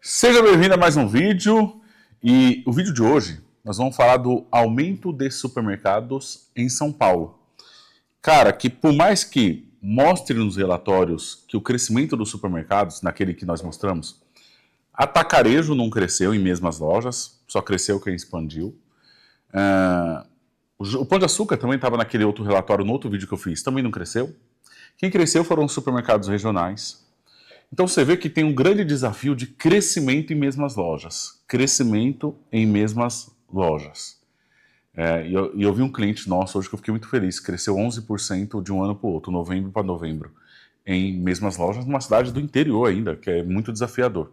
Seja bem-vindo a mais um vídeo. E o vídeo de hoje nós vamos falar do aumento de supermercados em São Paulo. Cara, que por mais que mostre nos relatórios que o crescimento dos supermercados, naquele que nós mostramos, atacarejo não cresceu em mesmas lojas, só cresceu quem expandiu. O Pão de Açúcar também estava naquele outro relatório, no outro vídeo que eu fiz, também não cresceu. Quem cresceu foram os supermercados regionais. Então você vê que tem um grande desafio de crescimento em mesmas lojas. Crescimento em mesmas lojas. E eu vi um cliente nosso hoje que eu fiquei muito feliz, cresceu 11% de um ano para o outro, novembro para novembro, em mesmas lojas, numa cidade do interior ainda, que é muito desafiador.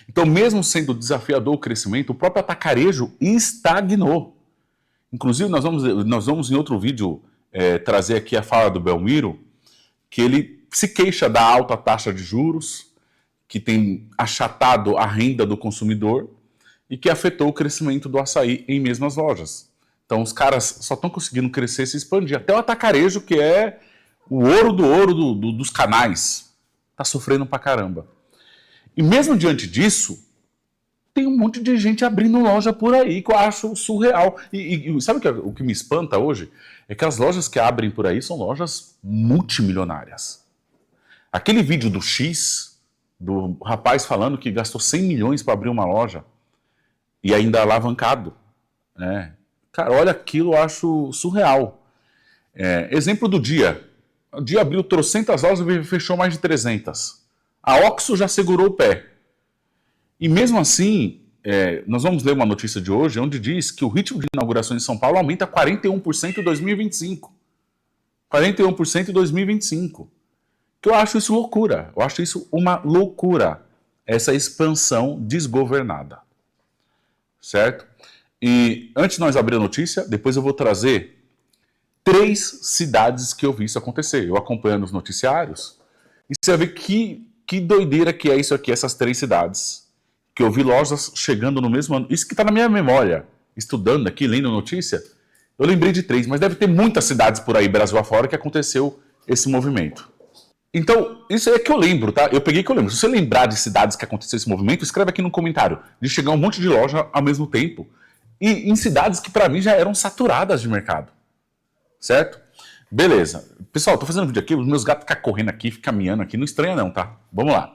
Então, mesmo sendo desafiador o crescimento, o próprio atacarejo estagnou. Inclusive, nós vamos em outro vídeo trazer aqui a fala do Belmiro, que ele se queixa da alta taxa de juros, que tem achatado a renda do consumidor e que afetou o crescimento do açaí em mesmas lojas. Então os caras só estão conseguindo crescer e se expandir. Até o atacarejo, que é o ouro do ouro dos canais, está sofrendo pra caramba. E mesmo diante disso, tem um monte de gente abrindo loja por aí, que eu acho surreal. E sabe o que me espanta hoje? É que as lojas que abrem por aí são lojas multimilionárias. Aquele vídeo do X, do rapaz falando que gastou 100 milhões para abrir uma loja e ainda alavancado. Cara, olha aquilo, eu acho surreal. Exemplo do Dia. O Dia abriu trocentas lojas e fechou mais de 300. A Oxxo já segurou o pé. E mesmo assim, nós vamos ler uma notícia de hoje onde diz que o ritmo de inaugurações em São Paulo aumenta 41% em 2025. 41% em 2025. Que eu acho isso loucura. Eu acho isso uma loucura. Essa expansão desgovernada. Certo? E antes de nós abrir a notícia, depois eu vou trazer 3 cidades que eu vi isso acontecer. Eu acompanhando os noticiários. E você vai ver que doideira que é isso aqui, essas 3 cidades. Que eu vi lojas chegando no mesmo ano. Isso que está na minha memória. Estudando aqui, lendo notícia. Eu lembrei de 3, mas deve ter muitas cidades por aí, Brasil afora, que aconteceu esse movimento. Então, isso é que eu lembro, tá? Eu peguei que eu lembro. Se você lembrar de cidades que aconteceu esse movimento, escreve aqui no comentário. De chegar um monte de loja ao mesmo tempo. E em cidades que pra mim já eram saturadas de mercado. Certo? Beleza. Pessoal, tô fazendo um vídeo aqui, os meus gatos ficam correndo aqui, ficam miando aqui. Não estranha não, tá? Vamos lá.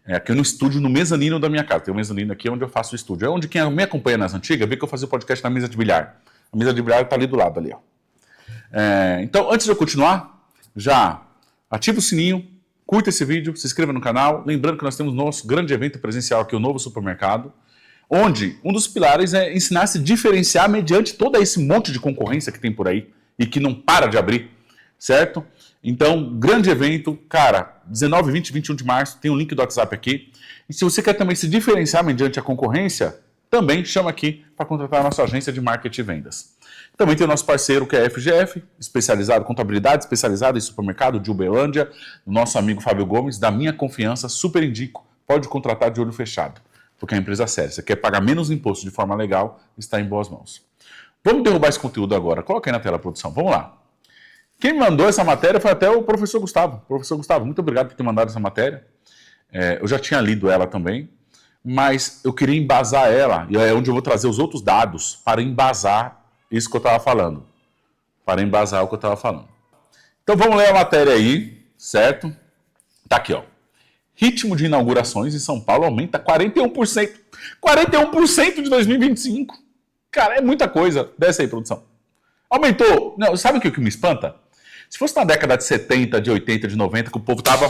Aqui no estúdio, no mezanino da minha casa. Tem um mezanino aqui onde eu faço o estúdio. É onde quem me acompanha nas antigas vê que eu fazia o podcast na mesa de bilhar. A mesa de bilhar tá ali do lado, ali, ó. Então, antes de eu continuar, já ativa o sininho, curta esse vídeo, se inscreva no canal. Lembrando que nós temos nosso grande evento presencial aqui, o Novo Supermercado, onde um dos pilares é ensinar a se diferenciar mediante todo esse monte de concorrência que tem por aí e que não para de abrir, certo? Então, grande evento, cara, 19, 20 e 21 de março, tem o link do WhatsApp aqui. E se você quer também se diferenciar mediante a concorrência, também chama aqui para contratar a nossa agência de marketing e vendas. Também tem o nosso parceiro que é a FGF, especializado, contabilidade especializada em supermercado de Uberlândia, o nosso amigo Fábio Gomes, da minha confiança, super indico, pode contratar de olho fechado, porque é uma empresa séria. Você quer pagar menos imposto de forma legal, está em boas mãos. Vamos derrubar esse conteúdo agora, coloca aí na tela, produção, vamos lá. Quem me mandou essa matéria foi até o professor Gustavo. Professor Gustavo, muito obrigado por ter mandado essa matéria. Eu já tinha lido ela também, mas eu queria embasar ela, e é onde eu vou trazer os outros dados para embasar isso que eu estava falando. Para embasar o que eu estava falando. Então vamos ler a matéria aí, certo? Tá aqui, ó. Ritmo de inaugurações em São Paulo aumenta 41%. 41% de 2025. Cara, é muita coisa. Desce aí, produção. Aumentou. Não, sabe o que me espanta? Se fosse na década de 70, de 80, de 90, que o povo tava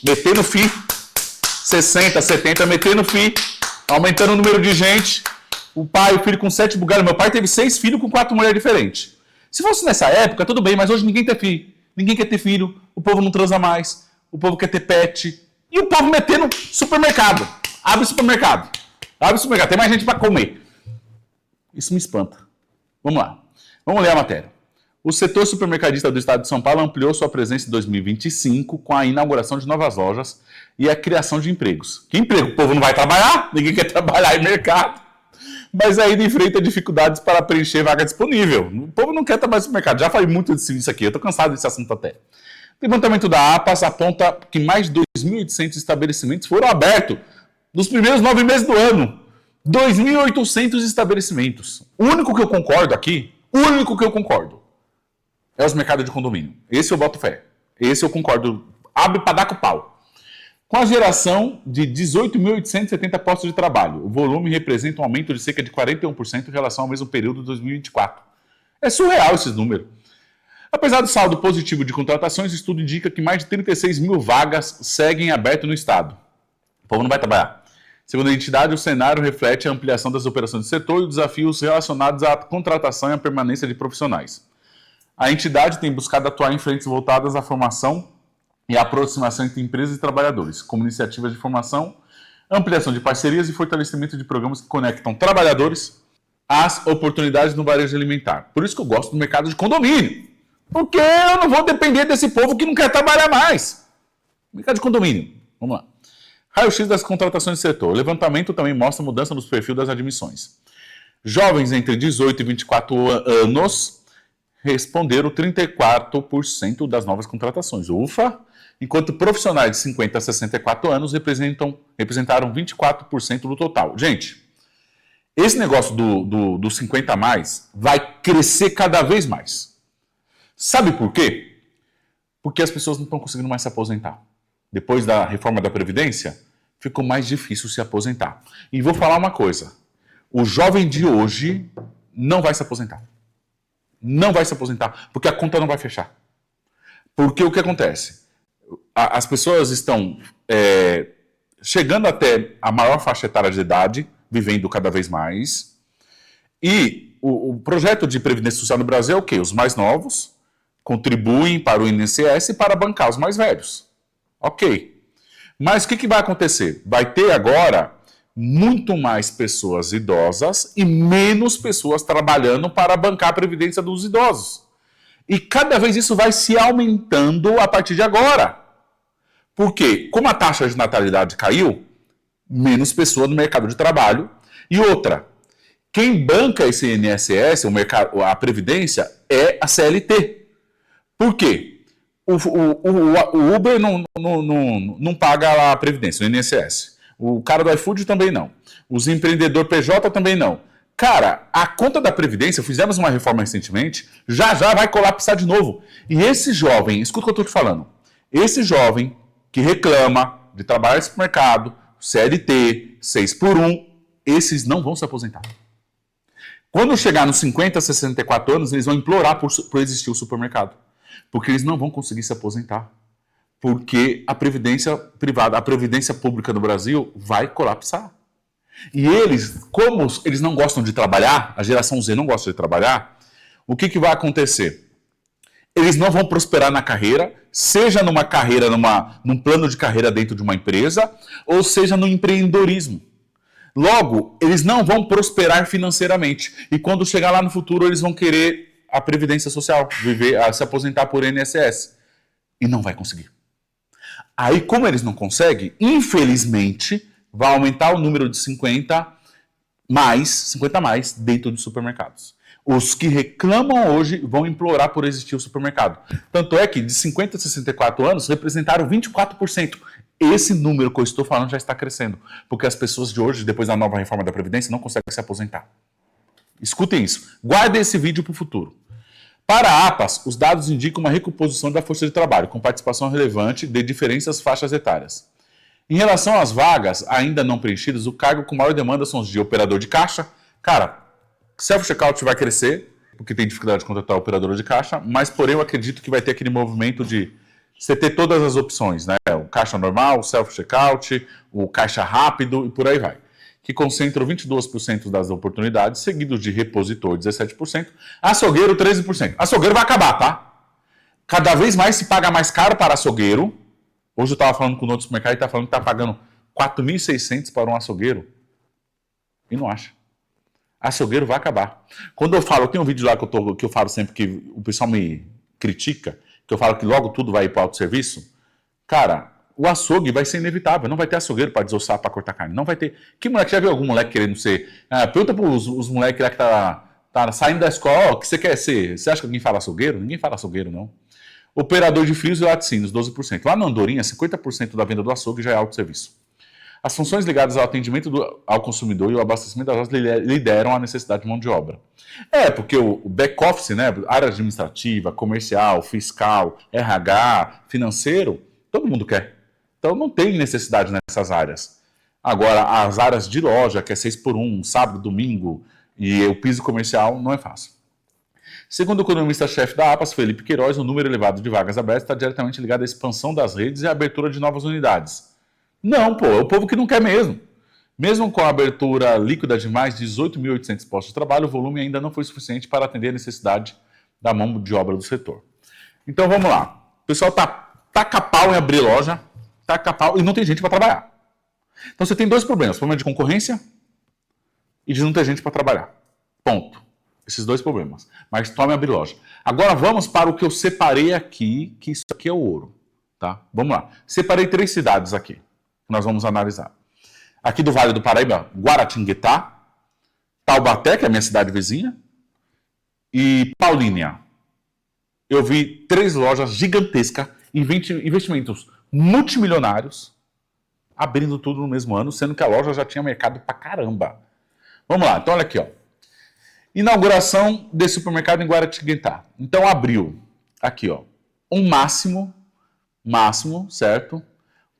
metendo fio. 60, 70, metendo fio. Aumentando o número de gente. O pai, o filho com 7 bugalhos. Meu pai teve 6 filhos com 4 mulheres diferentes. Se fosse nessa época, tudo bem, mas hoje ninguém tem filho. Ninguém quer ter filho. O povo não transa mais. O povo quer ter pet. E o povo metendo supermercado. Abre supermercado. Abre supermercado. Tem mais gente para comer. Isso me espanta. Vamos lá. Vamos ler a matéria. O setor supermercadista do estado de São Paulo ampliou sua presença em 2025 com a inauguração de novas lojas e a criação de empregos. Que emprego? O povo não vai trabalhar? Ninguém quer trabalhar em mercado. Mas ainda enfrenta dificuldades para preencher vaga disponível. O povo não quer trabalhar no supermercado. Já falei muito disso aqui. Eu estou cansado desse assunto até. O levantamento da APAS aponta que mais de 2.800 estabelecimentos foram abertos Nos primeiros 9 meses do ano. 2.800 estabelecimentos. O único que eu concordo aqui, é os mercados de condomínio. Esse eu boto fé. Esse eu concordo. Abre para dar com o pau. Com a geração de 18.870 postos de trabalho, o volume representa um aumento de cerca de 41% em relação ao mesmo período de 2024. É surreal esses números. Apesar do saldo positivo de contratações, o estudo indica que mais de 36 mil vagas seguem abertas no Estado. O povo não vai trabalhar. Segundo a entidade, o cenário reflete a ampliação das operações do setor e os desafios relacionados à contratação e à permanência de profissionais. A entidade tem buscado atuar em frentes voltadas à formação e à aproximação entre empresas e trabalhadores, como iniciativas de formação, ampliação de parcerias e fortalecimento de programas que conectam trabalhadores às oportunidades no varejo alimentar. Por isso que eu gosto do mercado de condomínio. Porque eu não vou depender desse povo que não quer trabalhar mais. Mercado de condomínio. Vamos lá. Raio-X das contratações do setor. O levantamento também mostra a mudança nos perfis das admissões. Jovens entre 18 e 24 anos responderam 34% das novas contratações. Ufa! Enquanto profissionais de 50 a 64 anos representaram 24% do total. Gente, esse negócio do 50 a mais vai crescer cada vez mais. Sabe por quê? Porque as pessoas não estão conseguindo mais se aposentar. Depois da reforma da Previdência, ficou mais difícil se aposentar. E vou falar uma coisa. O jovem de hoje não vai se aposentar. Não vai se aposentar, porque a conta não vai fechar. Porque o que acontece? As pessoas estão chegando até a maior faixa etária de idade, vivendo cada vez mais. E o projeto de Previdência Social no Brasil é o quê? Os mais novos contribuem para o INSS e para bancar os mais velhos. Ok. Mas o que vai acontecer? Vai ter agora muito mais pessoas idosas e menos pessoas trabalhando para bancar a previdência dos idosos. E cada vez isso vai se aumentando a partir de agora. Porque, como a taxa de natalidade caiu, menos pessoas no mercado de trabalho. E outra, quem banca esse INSS, a previdência, é a CLT. Por quê? O Uber não paga a previdência, o INSS. O cara do iFood também não. Os empreendedores PJ também não. Cara, a conta da previdência, fizemos uma reforma recentemente, já vai colapsar de novo. E esse jovem, escuta o que eu estou te falando, esse jovem que reclama de trabalhar no supermercado, CLT, 6 por 1, esses não vão se aposentar. Quando chegar nos 50, 64 anos, eles vão implorar por existir o supermercado. Porque eles não vão conseguir se aposentar. Porque a previdência privada, a previdência pública no Brasil vai colapsar. E eles, como eles não gostam de trabalhar, a geração Z não gosta de trabalhar, o que vai acontecer? Eles não vão prosperar na carreira, seja numa carreira, num plano de carreira dentro de uma empresa, ou seja no empreendedorismo. Logo, eles não vão prosperar financeiramente. E quando chegar lá no futuro, eles vão querer a previdência social, se aposentar por INSS. E não vai conseguir. Aí, como eles não conseguem, infelizmente, vai aumentar o número de 50 mais dentro dos supermercados. Os que reclamam hoje vão implorar por existir o supermercado. Tanto é que de 50 a 64 anos representaram 24%. Esse número que eu estou falando já está crescendo. Porque as pessoas de hoje, depois da nova reforma da Previdência, não conseguem se aposentar. Escutem isso. Guardem esse vídeo para o futuro. Para a APAS, os dados indicam uma recomposição da força de trabalho, com participação relevante de diferentes faixas etárias. Em relação às vagas ainda não preenchidas, o cargo com maior demanda são os de operador de caixa. Cara, self-checkout vai crescer, porque tem dificuldade de contratar operador de caixa, mas porém eu acredito que vai ter aquele movimento de você ter todas as opções, né? O caixa normal, o self-checkout, o caixa rápido e por aí vai. Que concentram 22% das oportunidades, seguidos de repositor, 17%, açougueiro, 13%. Açougueiro vai acabar, tá? Cada vez mais se paga mais caro para açougueiro. Hoje eu estava falando com o outro supermercado e está falando que está pagando 4.600 para um açougueiro. E não acha. Açougueiro vai acabar. Quando eu falo, tem um vídeo lá que eu falo sempre que o pessoal me critica, que eu falo que logo tudo vai ir para o autosserviço. Cara, o açougue vai ser inevitável. Não vai ter açougueiro para desossar, para cortar carne. Não vai ter. Que moleque? Já viu algum moleque querendo ser... pergunta para os moleques lá que tá saindo da escola, o que você quer ser? Você acha que alguém fala açougueiro? Ninguém fala açougueiro, não. Operador de frios e laticínios, 12%. Lá na Andorinha, 50% da venda do açougue já é autosserviço. As funções ligadas ao atendimento ao consumidor e o abastecimento das lojas lideram a necessidade de mão de obra. Porque o back-office, né, área administrativa, comercial, fiscal, RH, financeiro, todo mundo quer. Então não tem necessidade nessas áreas. Agora, as áreas de loja, que é 6x1, sábado, domingo, e o piso comercial, não é fácil. Segundo o economista-chefe da APAS, Felipe Queiroz, o número elevado de vagas abertas está diretamente ligado à expansão das redes e à abertura de novas unidades. Não, é o povo que não quer mesmo. Mesmo com a abertura líquida de mais de 18.800 postos de trabalho, o volume ainda não foi suficiente para atender a necessidade da mão de obra do setor. Então vamos lá. O pessoal taca pau em abrir loja, taca pau e não tem gente para trabalhar. Então você tem dois problemas: problema de concorrência e de não ter gente para trabalhar. Ponto. Esses dois problemas. Mas tome abrir loja. Agora vamos para o que eu separei aqui, que isso aqui é o ouro. Tá? Vamos lá. Separei 3 cidades aqui, que nós vamos analisar. Aqui do Vale do Paraíba, Guaratinguetá, Taubaté, que é a minha cidade vizinha, e Paulínia. Eu vi 3 lojas gigantescas, investimentos multimilionários, abrindo tudo no mesmo ano, sendo que a loja já tinha mercado pra caramba. Vamos lá, então olha aqui, ó. Inauguração desse supermercado em Guaratinguetá. Então abriu, aqui, ó, um máximo, certo?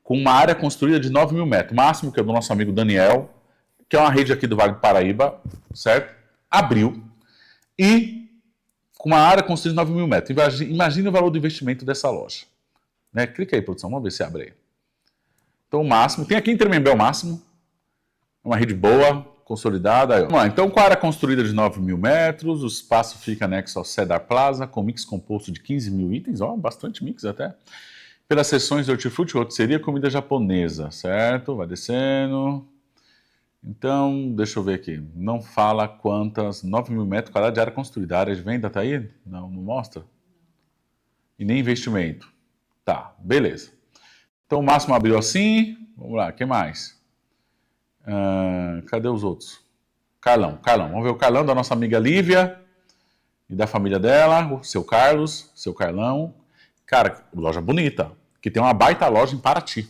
Com uma área construída de 9 mil metros. Máximo, que é do nosso amigo Daniel, que é uma rede aqui do Vale do Paraíba, certo? Abriu. E com uma área construída de 9 mil metros. Imagine o valor do investimento dessa loja. Né? Clica aí, produção, vamos ver se abre aí. Então, o máximo. Tem aqui em Tremembé o máximo. Uma rede boa, consolidada. Aí, vamos lá. Então, com a área construída de 9 mil metros, o espaço fica anexo ao Cedar Plaza, com mix composto de 15 mil itens. Ó, bastante mix até. Pelas seções de hortifruti, rotisseria e comida japonesa, certo? Vai descendo. Então, deixa eu ver aqui. Não fala quantas, 9 mil metros quadrados de área construída. A área de venda tá aí? Não mostra? E nem investimento. Tá, beleza. Então, o máximo abriu assim. Vamos lá, o que mais? Cadê os outros? Carlão. Vamos ver o Carlão da nossa amiga Lívia e da família dela, o seu Carlos, seu Carlão. Cara, loja bonita, que tem uma baita loja em Paraty.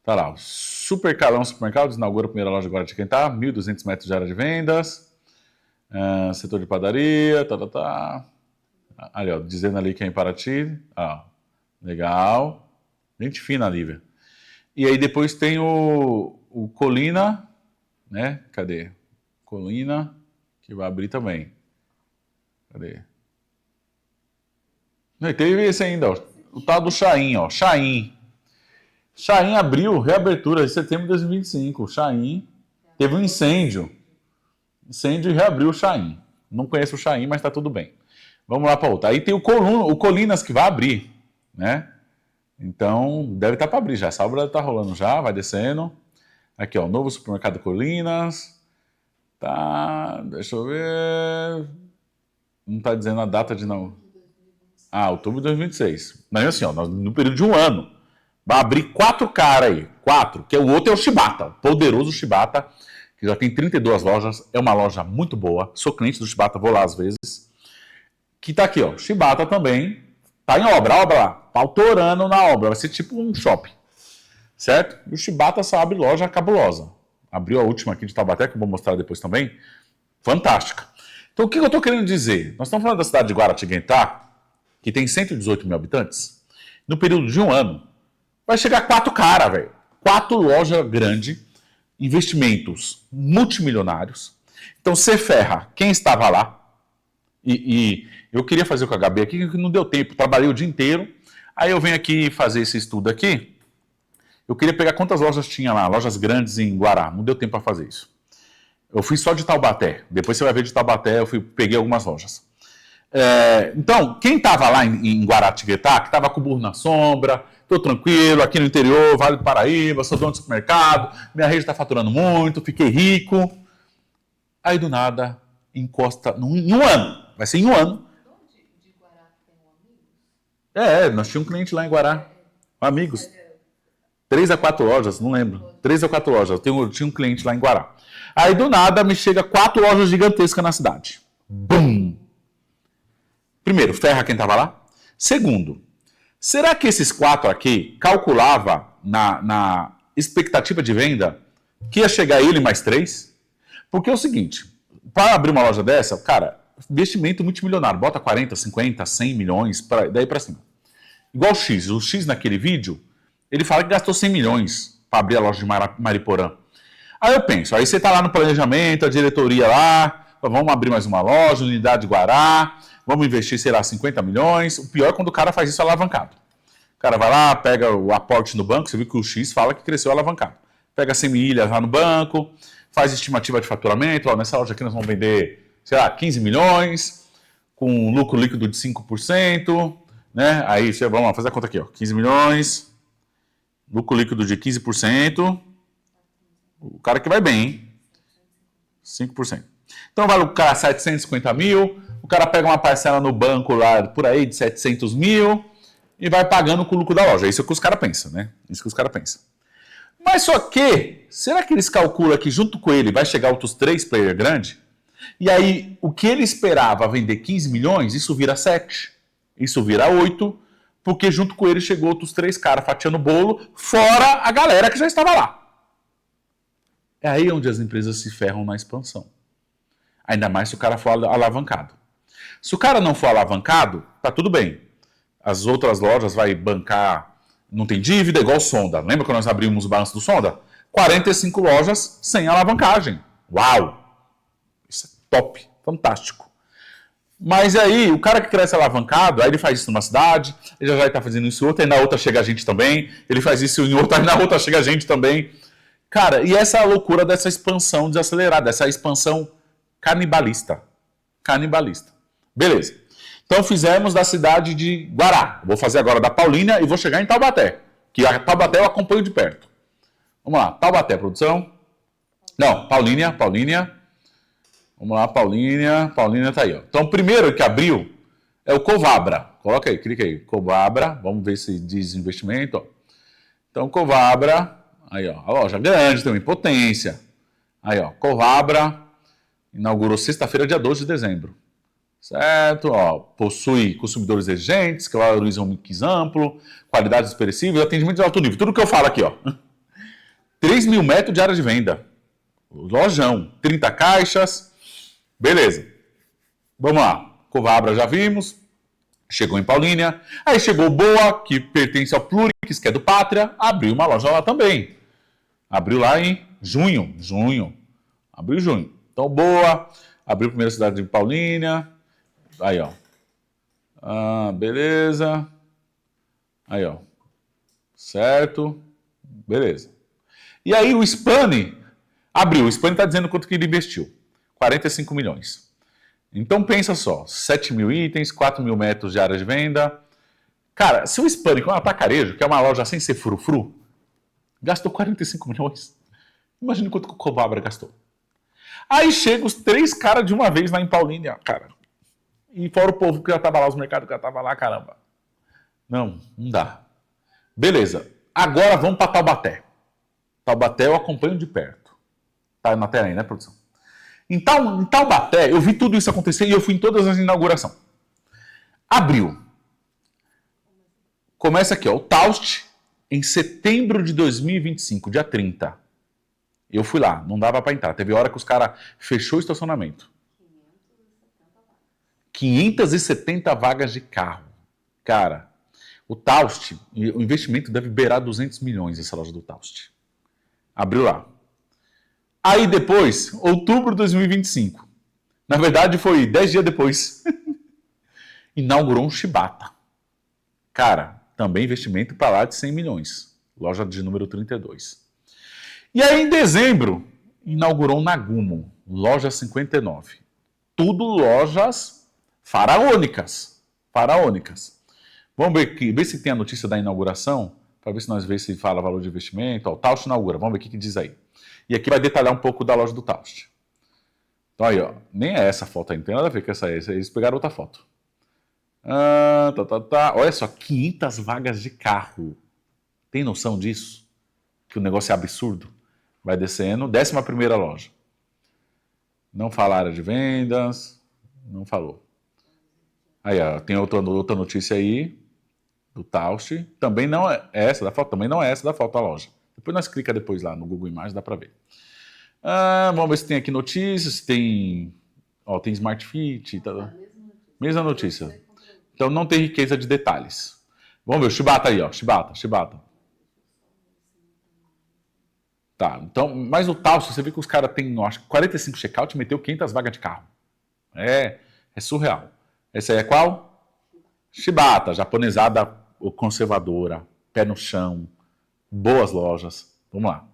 Tá lá, o Super Carlão Supermercados inaugura a primeira loja agora de Guaratinguetá, 1.200 metros de área de vendas, setor de padaria, Ali, ó, dizendo ali que é em Paraty. Legal. Gente fina, Lívia. E aí depois tem o Colina, né? Cadê? Colina, que vai abrir também. Cadê? E teve esse ainda, ó. O tal do Chain, ó. Chain abriu, reabertura em setembro de 2025. Chain teve um incêndio. E reabriu o Chain. Não conheço o Chain, mas tá tudo bem. Vamos lá para outra. Aí tem o Colinas que vai abrir, né? Então, deve estar para abrir já. Essa obra está rolando já, vai descendo. Aqui, ó, novo supermercado Colinas. Tá, deixa eu ver. Não está dizendo a data de não. Outubro de 2026. Mas assim, ó, no período de um ano. Vai abrir 4 caras aí. 4, que o outro é o Shibata, o poderoso Shibata, que já tem 32 lojas. É uma loja muito boa. Sou cliente do Shibata, vou lá às vezes. Que tá aqui, ó. Shibata também. Tá em obra lá. Tá autorando na obra. Vai ser tipo um shopping. Certo? E o Shibata só abre loja cabulosa. Abriu a última aqui de Taubaté, que eu vou mostrar depois também. Fantástica. Então, o que eu tô querendo dizer? Nós estamos falando da cidade de Guaratinguetá, que tem 118 mil habitantes. No período de um ano, vai chegar 4 caras, velho. 4 lojas grandes, investimentos multimilionários. Então, você ferra quem estava lá. E eu queria fazer com a Gabi aqui, que não deu tempo. Trabalhei o dia inteiro. Aí eu venho aqui fazer esse estudo aqui. Eu queria pegar quantas lojas tinha lá, lojas grandes em Guará. Não deu tempo para fazer isso. Eu fui só de Taubaté. Depois você vai ver de Taubaté, peguei algumas lojas. Então, quem estava lá em Guaratinguetá, que estava com o burro na sombra, estou tranquilo, aqui no interior, Vale do Paraíba, sou dono de supermercado, minha rede está faturando muito, fiquei rico. Aí do nada, encosta num ano, vai ser em um ano. De Guará tem um Amigos? Nós tínhamos um cliente lá em Guará, Amigos. 3 a 4 lojas, não lembro. 3 a 4 lojas, eu tinha um cliente lá em Guará. Aí do nada me chega 4 lojas gigantescas na cidade. Bum! Primeiro, ferra quem estava lá. Segundo, será que esses 4 aqui calculava expectativa de venda que ia chegar ele mais 3. Porque é o seguinte, para abrir uma loja dessa, cara, investimento multimilionário, bota 40, 50, 100 milhões, daí para cima. Igual o X naquele vídeo, ele fala que gastou 100 milhões para abrir a loja de Mariporã. Aí eu penso, aí você tá lá no planejamento, a diretoria lá, vamos abrir mais uma loja, unidade de Guará, vamos investir, sei lá, 50 milhões. O pior é quando o cara faz isso alavancado. O cara vai lá, pega o aporte no banco, você viu que o X fala que cresceu alavancado. Pega 100 milhas lá no banco, faz estimativa de faturamento, ó, nessa loja aqui nós vamos vender, sei lá, 15 milhões, com lucro líquido de 5%, né? Aí, vamos lá, fazer a conta aqui, ó, 15 milhões, lucro líquido de 15%, o cara que vai bem, hein? 5%. Então vai lucrar 750 mil, o cara pega uma parcela no banco lá, por aí, de 700 mil, e vai pagando com o lucro da loja. Isso é o que os caras pensam, né? Isso que os caras pensam. Mas só que, será que eles calculam que junto com ele vai chegar outros 3 players grandes? E aí, o que ele esperava vender 15 milhões, isso vira 7, isso vira 8, porque junto com ele chegou outros 3 caras fatiando o bolo, fora a galera que já estava lá. É aí onde as empresas se ferram na expansão. Ainda mais se o cara for alavancado. Se o cara não for alavancado, tá tudo bem. As outras lojas vai bancar, não tem dívida, igual Sonda. Lembra quando nós abrimos o balanço do Sonda? 45 lojas sem alavancagem. Uau! Isso é top, fantástico. Mas aí, o cara que cresce alavancado, aí ele faz isso numa cidade, ele já vai estar fazendo isso em outra, e na outra chega a gente também, ele faz isso em outra, e na outra chega a gente também. Cara, e essa é a loucura dessa expansão desacelerada, essa expansão canibalista. Canibalista. Beleza. Então fizemos da cidade de Guará. Vou fazer agora da Paulínia e vou chegar em Taubaté. Que a Taubaté eu acompanho de perto. Vamos lá, Taubaté, produção. Não, Paulínia. Vamos lá, Paulínia tá aí, ó. Então o primeiro que abriu é o Covabra. Coloca aí, clica aí. Covabra, vamos ver se diz investimento, ó. Então Covabra, aí ó, a loja grande, tem uma potência. Aí ó, Covabra, inaugurou sexta-feira, dia 12 de dezembro. Certo? Ó, possui consumidores exigentes, que valorizam um mix amplo, qualidades perecíveis, atendimento de alto nível. Tudo que eu falo aqui, ó. 3 mil metros de área de venda. Lojão. 30 caixas. Beleza. Vamos lá. Covabra já vimos. Chegou em Paulínia. Aí chegou Boa, que pertence ao Plurix, que é do Pátria. Abriu uma loja lá também. Abriu lá em junho. Abriu em junho. Então, Boa. Abriu a primeira cidade de Paulínia. Aí, ó. Beleza. Aí, ó. Certo. Beleza. E aí o Spani abriu. O Spani está dizendo quanto que ele investiu. 45 milhões. Então pensa só. 7 mil itens, 4 mil metros de área de venda. Cara, se o Spani, com um atacarejo, que é uma loja sem ser frufru, gastou 45 milhões. Imagina quanto que o Covabra gastou. Aí chegam os 3 caras de uma vez lá em Paulínia, cara. E fora o povo que já estava lá, os mercados que já estavam lá, caramba. Não dá. Beleza. Agora vamos para Taubaté. Taubaté eu acompanho de perto. Tá na tela aí, né, produção? Em Taubaté, eu vi tudo isso acontecer e eu fui em todas as inaugurações. Abril. Começa aqui, ó. O Taust, em setembro de 2025, dia 30. Eu fui lá, não dava para entrar. Teve hora que os caras fechou o estacionamento. 570 vagas de carro. Cara, o Taust, o investimento deve beirar 200 milhões essa loja do Taust. Abriu lá. Aí depois, outubro de 2025. Na verdade, foi 10 dias depois. Inaugurou um Shibata. Cara, também investimento para lá de 100 milhões. Loja de número 32. E aí, em dezembro, inaugurou um Nagumo. Loja 59. Tudo lojas faraônicas. Vamos ver se tem a notícia da inauguração, para ver se nós vemos se fala valor de investimento. Ó, o Taust inaugura, vamos ver o que diz aí. E aqui vai detalhar um pouco da loja do Taust. Então aí, ó, nem é essa foto aí, não tem nada a ver com essa aí, eles pegaram outra foto. Olha só, 500 vagas de carro. Tem noção disso? Que o negócio é absurdo? Vai descendo, 11ª loja. Não fala área de vendas, não falou. Aí, ó, tem outra notícia aí do Taust. Também não é essa da foto, a loja. Depois nós clica depois lá no Google Imagens, dá para ver. Vamos ver se tem aqui notícias, se tem... Ó, tem Smart Fit, tá? Mesma notícia. Então não tem riqueza de detalhes. Vamos ver o Shibata aí, ó. Shibata. Tá, então, mas o Taos, você vê que os caras têm, acho que 45 check-out e meteu 500 vagas de carro. É surreal. Essa aí é qual? Shibata, japonesada conservadora, pé no chão, boas lojas. Vamos lá.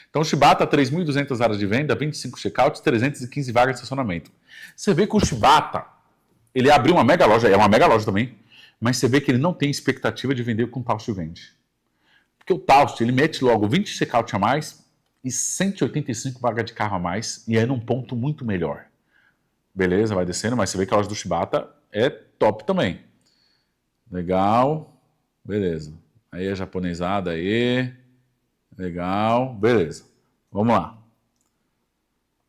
Então, o Shibata, 3.200 áreas de venda, 25 check-outs, 315 vagas de estacionamento. Você vê que o Shibata, ele abriu uma mega loja, é uma mega loja também, mas você vê que ele não tem expectativa de vender o que o Taos vende. Porque o Taos, ele mete logo 20 check-out a mais e 185 vagas de carro a mais, e é num ponto muito melhor. Beleza, vai descendo, mas você vê que a loja do Shibata é top também. Legal, beleza. Aí a japonesada aí, legal, beleza. Vamos lá.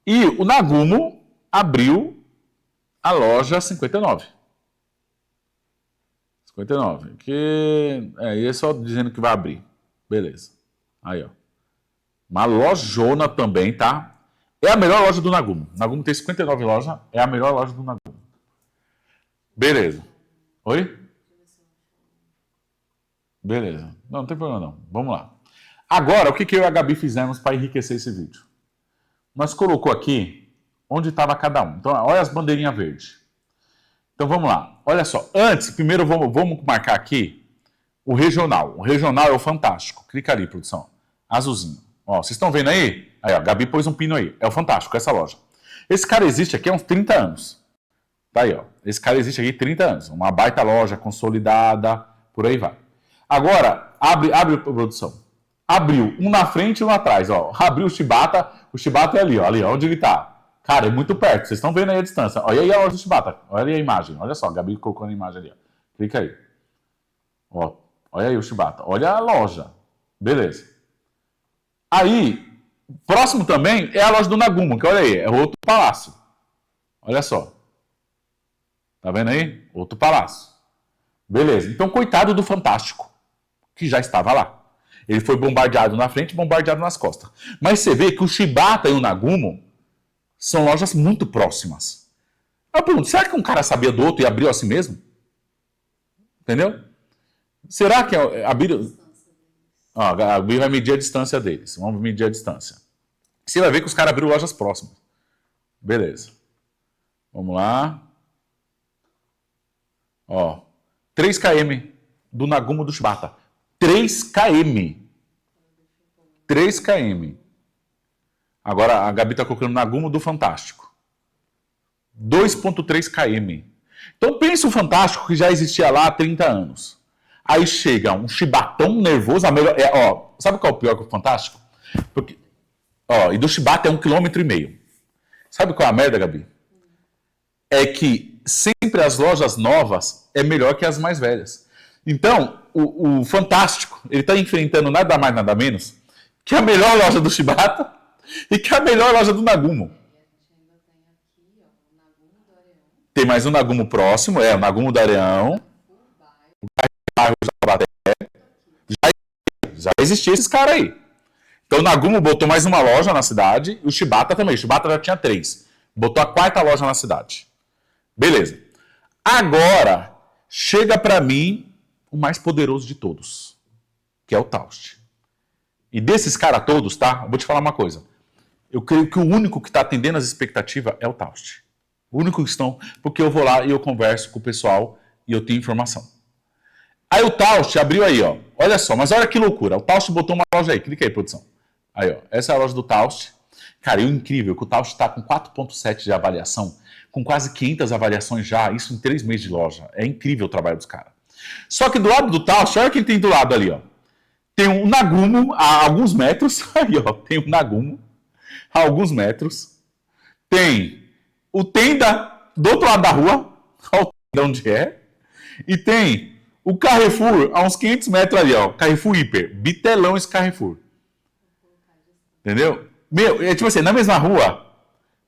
E o Nagumo abriu a loja 59. 59, que é só dizendo que vai abrir. Beleza. Aí, ó. Uma lojona também, tá? É a melhor loja do Nagumo. O Nagumo tem 59 lojas, é a melhor loja do Nagumo. Beleza. Oi? Beleza. Não tem problema não. Vamos lá. Agora, o que eu e a Gabi fizemos para enriquecer esse vídeo? Nós colocou aqui onde estava cada um. Então, olha as bandeirinhas verdes. Então, vamos lá. Olha só. Antes, primeiro, vamos marcar aqui o regional. O regional é o Fantástico. Clica ali, produção. Azulzinho. Ó, vocês estão vendo aí? Aí, ó, a Gabi pôs um pino aí. É o Fantástico, essa loja. Esse cara existe aqui há uns 30 anos. Tá aí, ó. Esse cara existe aqui há 30 anos. Uma baita loja, consolidada, por aí vai. Agora, abre produção. Abriu um na frente e um atrás, ó. Abriu o Shibata é ali, ó. Ali, ó, onde ele tá. Cara, é muito perto. Vocês estão vendo aí a distância. Olha aí a loja do Shibata. Olha aí a imagem. Olha só, a Gabi colocou a imagem ali, ó. Clica aí. Ó, olha aí o Shibata. Olha a loja. Beleza. Aí, próximo também é a loja do Nagumo, que olha aí, é outro palácio. Olha só. Tá vendo aí? Outro palácio. Beleza. Então, coitado do Fantástico, que já estava lá. Ele foi bombardeado na frente e bombardeado nas costas. Mas você vê que o Shibata e o Nagumo são lojas muito próximas. Eu pergunto, será que um cara sabia do outro e abriu assim mesmo? Entendeu? Será que abriu... Ó, a Gabi vai medir a distância deles. Vamos medir a distância. Você vai ver que os caras abriram lojas próximas. Beleza. Vamos lá. Ó, 3 km do Nagumo do Shibata. 3 km. 3 km. Agora a Gabi está colocando Nagumo do Fantástico. 2,3 km. Então pensa o Fantástico que já existia lá há 30 anos. Aí chega um chibatão nervoso. Sabe qual é o pior que o Fantástico? Porque, e do Shibata é 1,5 km. Sabe qual é a merda, Gabi? É que sempre as lojas novas é melhor que as mais velhas. Então, o Fantástico, ele está enfrentando nada mais, nada menos que a melhor loja do Shibata e que a melhor loja do Nagumo. Tem mais um Nagumo próximo, o Nagumo do Areão. Já existia esses caras aí. Então o Nagumo botou mais uma loja na cidade, e o Shibata também. O Shibata já tinha 3. Botou a 4ª loja na cidade. Beleza. Agora, chega pra mim o mais poderoso de todos, que é o Taos. E desses caras todos, tá? Eu vou te falar uma coisa. Eu creio que o único que está atendendo as expectativas é o Taos. O único que estão... Porque eu vou lá e eu converso com o pessoal e eu tenho informação. Aí o Taos abriu aí, ó. Olha só, mas olha que loucura. O Taos botou uma loja aí. Clica aí, produção. Aí, ó. Essa é a loja do Taos. Cara, é incrível que o Taos está com 4,7 de avaliação, com quase 500 avaliações já, isso em 3 meses de loja. É incrível o trabalho dos caras. Só que do lado do Taos, olha quem tem do lado ali, ó. Tem um Nagumo a alguns metros. Aí, ó. Tem um Nagumo a alguns metros. Tem o Tenda do outro lado da rua. Olha o Tenda onde é. E tem o Carrefour a uns 500 metros ali, ó. Carrefour Hiper. Bitelão esse Carrefour. Entendeu? Meu, é tipo assim, na mesma rua,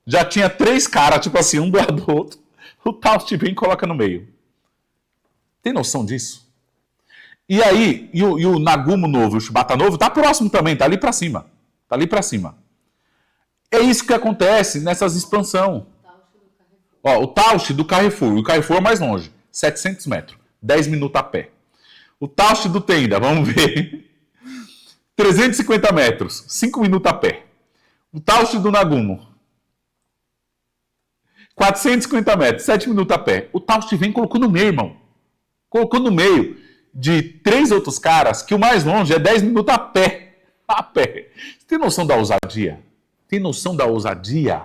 já tinha 3 caras, tipo assim, um do lado do outro. O Taos vem e coloca no meio. Tem noção disso? E aí, e o Nagumo novo, o Shibata novo, tá próximo também, tá ali para cima. Tá ali para cima. É isso que acontece nessas expansão. Ó, o Tausch do Carrefour. O Carrefour é mais longe. 700 metros. 10 minutos a pé. O Tausch do Tenda, vamos ver. 350 metros. 5 minutos a pé. O Tausch do Nagumo. 450 metros. 7 minutos a pé. O Tausch vem e colocou no meio, irmão. Colocou no meio de 3 outros caras que o mais longe é 10 minutos a pé. A pé. Você tem noção da ousadia? Tem noção da ousadia?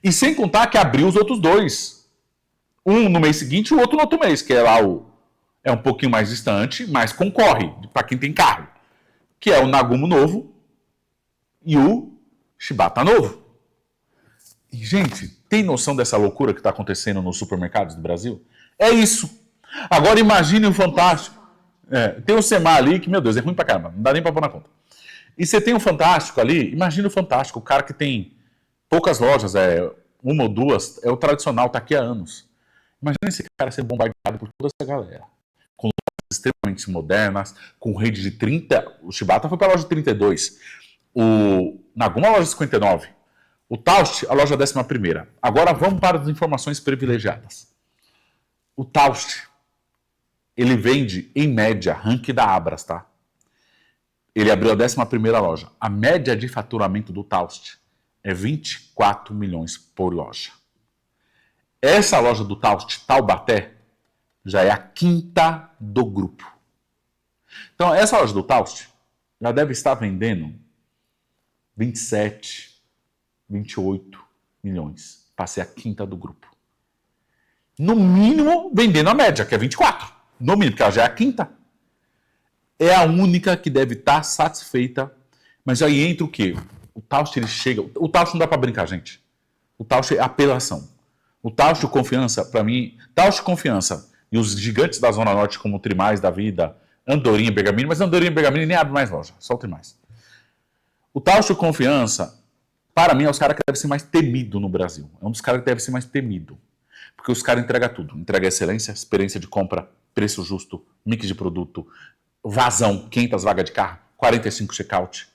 E sem contar que abriu os outros dois. Um no mês seguinte e o outro no outro mês, que é lá é um pouquinho mais distante, mas concorre para quem tem carro. Que é o Nagumo novo e o Shibata novo. E, gente, tem noção dessa loucura que está acontecendo nos supermercados do Brasil? É isso. Agora imagine o Fantástico. Tem o Semar ali, que, meu Deus, é ruim pra caramba. Não dá nem pra pôr na conta. E você tem o Fantástico ali, imagina o Fantástico, o cara que tem poucas lojas, uma ou duas, é o tradicional, tá aqui há anos. Imagina esse cara ser bombardeado por toda essa galera. Com lojas extremamente modernas, com rede de 30. O Shibata foi pra loja de 32. O Nagumo, a loja de 59. O Tausch, a loja 11ª. Agora vamos para as informações privilegiadas. O Tausch, ele vende, em média, ranking da Abras, tá? Ele abriu a 11ª loja. A média de faturamento do Tausch é 24 milhões por loja. Essa loja do Tausch, Taubaté, já é a 5ª do grupo. Então, essa loja do Tausch já deve estar vendendo 27, 28 milhões para ser a 5ª do grupo. No mínimo, vendendo a média, que é 24. No mínimo, porque ela já é a 5ª. É a única que deve estar satisfeita. Mas aí entra o quê? O Tausch, ele chega... O Tausch não dá para brincar, gente. O Tausch é apelação. O Tausch Confiança, para mim... Tausch Confiança e os gigantes da Zona Norte, como o Trimais da vida, Andorinha e Bergamini, mas Andorinha e Bergamini nem abre mais loja, só o Trimais. O Tausch Confiança, para mim, é os caras que devem ser mais temido no Brasil. É um dos caras que deve ser mais temido. Porque os caras entregam tudo. Entrega excelência, experiência de compra, preço justo, mix de produto, vazão, 500 vagas de carro, 45 checkout.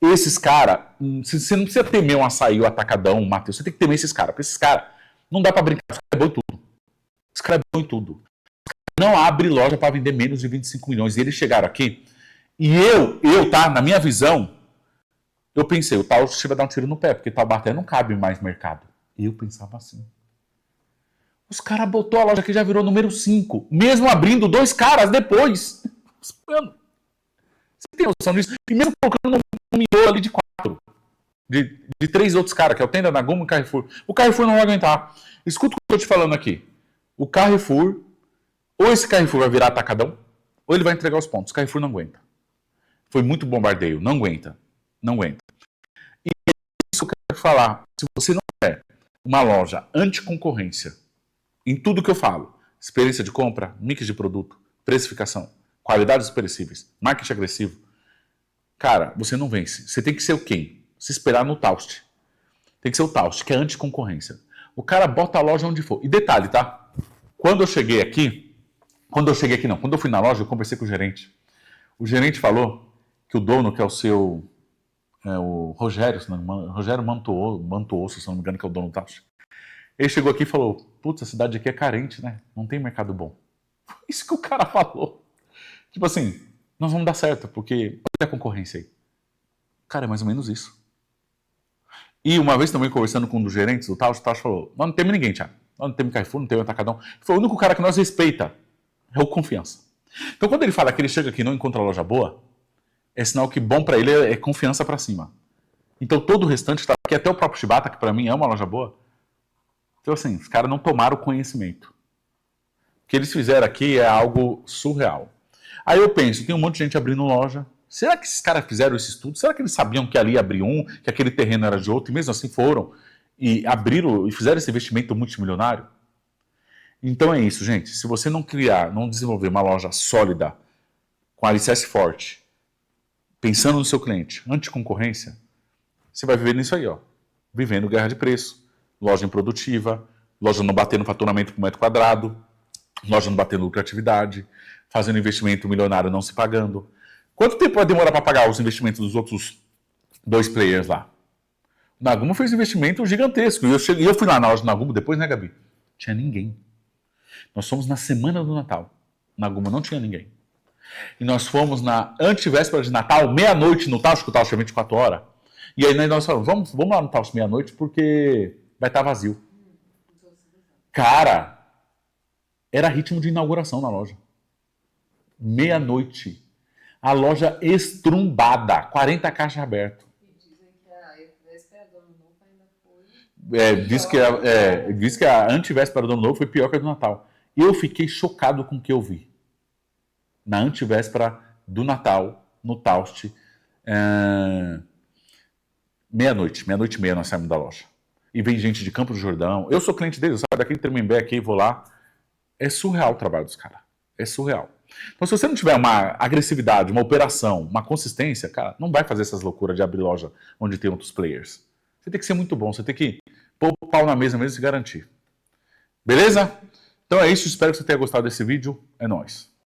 Esses caras, você não precisa temer um Açaí, o Atacadão, o Matheus, você tem que temer esses caras. Porque esses caras, não dá pra brincar, os caras é bom em tudo. Os caras é bom em tudo. Não abre loja para vender menos de 25 milhões. E eles chegaram aqui, e tá, na minha visão, eu pensei, o Tausch vai dar um tiro no pé, porque Taubaté não cabe mais mercado. E eu pensava assim. Os caras botou a loja que já virou número 5, mesmo abrindo 2 caras depois. Mano, você tem noção disso? E mesmo colocando um miolo ali de 4, de 3 outros caras, que é o Tenda, Nagumo e o Carrefour. O Carrefour não vai aguentar. Escuta o que eu tô te falando aqui. O Carrefour, ou esse Carrefour vai virar atacadão, ou ele vai entregar os pontos. O Carrefour não aguenta. Foi muito bombardeio. Não aguenta. Não aguenta. E é isso que eu quero falar. Se você não quer uma loja anti-concorrência, em tudo que eu falo, experiência de compra, mix de produto, precificação, qualidade dos perecíveis, marketing agressivo, cara, você não vence. Você tem que ser o quem? Se esperar no Tausch. Tem que ser o Tausch, que é anti-concorrência. O cara bota a loja onde for. E detalhe, tá? Quando eu cheguei aqui quando eu fui na loja, eu conversei com o gerente. O gerente falou que o dono, que é o Rogério, Rogério Mantuoso, se não me engano, que é o dono do Tausch. Ele chegou aqui e falou, putz, a cidade aqui é carente, né? Não tem mercado bom. Isso que o cara falou. Tipo assim, nós vamos dar certo, porque olha a concorrência aí. Cara, é mais ou menos isso. E uma vez também conversando com um dos gerentes do Tausch, o Tausch falou, nós não temos ninguém, Thiago. Nós não temos Carrefour, não temos Atacadão. Ele falou, o único cara que nós respeita é o Confiança. Então quando ele fala que ele chega aqui e não encontra loja boa, é sinal que bom para ele é confiança para cima. Então todo o restante está aqui, até o próprio Shibata, que para mim é uma loja boa. Então assim, os caras não tomaram conhecimento. O que eles fizeram aqui é algo surreal. Aí eu penso, tem um monte de gente abrindo loja. Será que esses caras fizeram esse estudo? Será que eles sabiam que ali abriu um, que aquele terreno era de outro, e mesmo assim foram e abriram e fizeram esse investimento multimilionário? Então é isso, gente. Se você não criar, não desenvolver uma loja sólida, com alicerce forte, pensando no seu cliente, anti-concorrência, você vai viver nisso aí, ó. Vivendo guerra de preço, loja improdutiva, loja não batendo faturamento por metro quadrado. loja não batendo lucratividade, fazendo investimento milionário não se pagando. Quanto tempo vai demorar para pagar os investimentos dos outros 2 players lá? O Nagumo fez um investimento gigantesco. E eu fui lá na loja do Nagumo depois, né, Gabi? Tinha ninguém. Nós fomos na semana do Natal. Nagumo não tinha ninguém. E nós fomos na antevéspera de Natal, meia-noite no Taos, que o Taos tinha 24 horas. E aí nós falamos, vamos lá no Taos meia-noite porque vai estar vazio. Cara, era ritmo de inauguração na loja. Meia-noite. A loja estrumbada, 40 caixas abertas. E dizem que a véspera do Ano Novo ainda foi. Diz que a antevéspera do Ano Novo foi pior que a do Natal. E eu fiquei chocado com o que eu vi. Na antevéspera do Natal, no Taust, meia-noite e meia nós saímos da loja. E vem gente de Campos do Jordão. Eu sou cliente deles, sabe? Daqui de Tremembé aqui, vou lá. É surreal o trabalho dos caras. É surreal. Então, se você não tiver uma agressividade, uma operação, uma consistência, cara, não vai fazer essas loucuras de abrir loja onde tem outros players. Você tem que ser muito bom, você tem que pôr o pau na mesa mesmo e se garantir. Beleza? Então é isso, espero que você tenha gostado desse vídeo. É nóis.